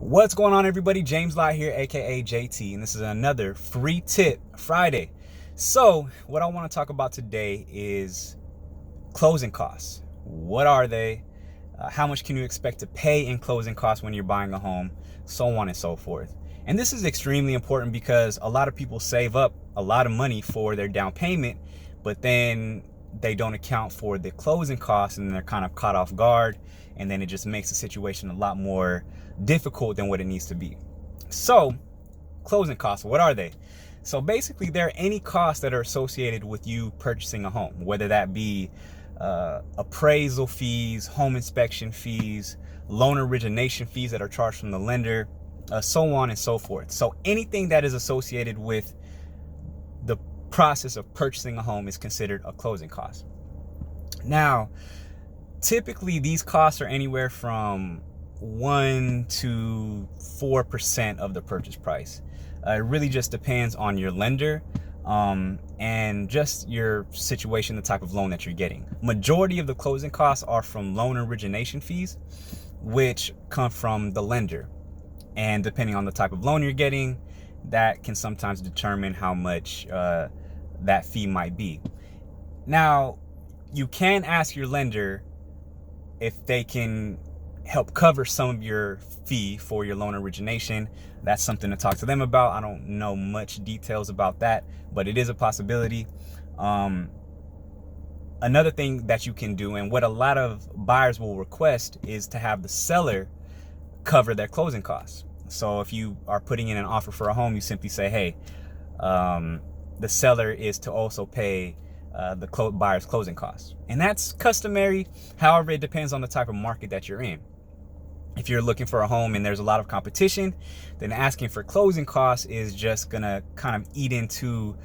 What's going on, everybody? James Lott here, aka JT, and this is another free tip Friday. So what I want to talk about today is closing costs. What are they? How much can you expect to pay in closing costs when you're buying a home? So on and so forth. And this is extremely important because a lot of people save up a lot of money for their down payment, but then they don't account for the closing costs and they're kind of caught off guard, and then it just makes the situation a lot more difficult than what it needs to be. So closing costs, what are they? So basically, they're any costs that are associated with you purchasing a home, whether that be appraisal fees, home inspection fees, loan origination fees that are charged from the lender, so on and so forth. So anything that is associated with the process of purchasing a home is considered a closing cost. Now, typically these costs are anywhere from 1 to 4% of the purchase price. It really just depends on your lender and just your situation, the type of loan that you're getting. Majority of the closing costs are from loan origination fees, which come from the lender. And depending on the type of loan you're getting, that can sometimes determine how much that fee might be. Now, you can ask your lender if they can help cover some of your fee for your loan origination. That's something to talk to them about. I don't know much details about that, but it is a possibility. Another thing that you can do, and what a lot of buyers will request, is to have the seller cover their closing costs. So if you are putting in an offer for a home, you simply say, hey, the seller is to also pay the buyer's closing costs. And that's customary. However, it depends on the type of market that you're in. If you're looking for a home and there's a lot of competition, then asking for closing costs is just gonna kind of eat into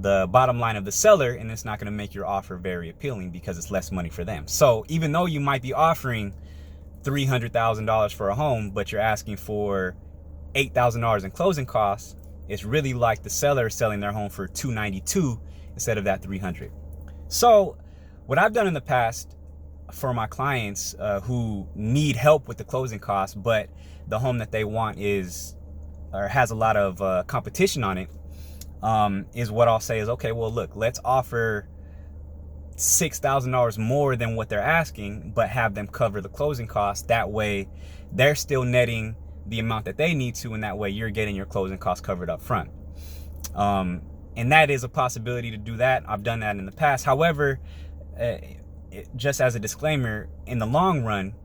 the bottom line of the seller, and it's not gonna make your offer very appealing because it's less money for them. So even though you might be offering $300,000 for a home, but you're asking for $8,000 in closing costs, it's really like the seller is selling their home for $292 instead of that $300. So what I've done in the past for my clients who need help with the closing costs, but the home that they want is or has a lot of competition on it, is what I'll say is, okay, well, look, let's offer $6,000 more than what they're asking, but have them cover the closing costs. That way they're still netting the amount that they need to, and that way you're getting your closing costs covered up front. And that is a possibility to do that. I've done that in the past. However, just as a disclaimer, in the long run,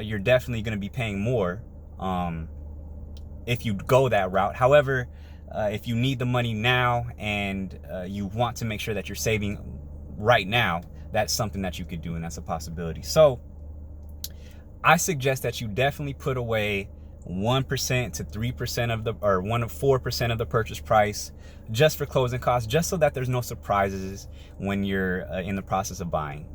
you're definitely going to be paying more if you go that route. However, if you need the money now and you want to make sure that you're saving right now, that's something that you could do, and that's a possibility. So I suggest that you definitely put away 1% to 3% of the, or 1 to 4% of the purchase price just for closing costs, just so that there's no surprises when you're in the process of buying.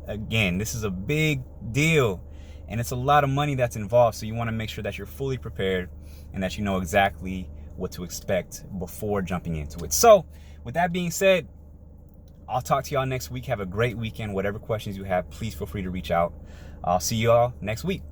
Again, this is a big deal and it's a lot of money that's involved, so you want to make sure that you're fully prepared and that you know exactly what to expect before jumping into it. So with that being said, I'll talk to y'all next week. Have a great weekend. Whatever questions you have, please feel free to reach out. I'll see you all next week.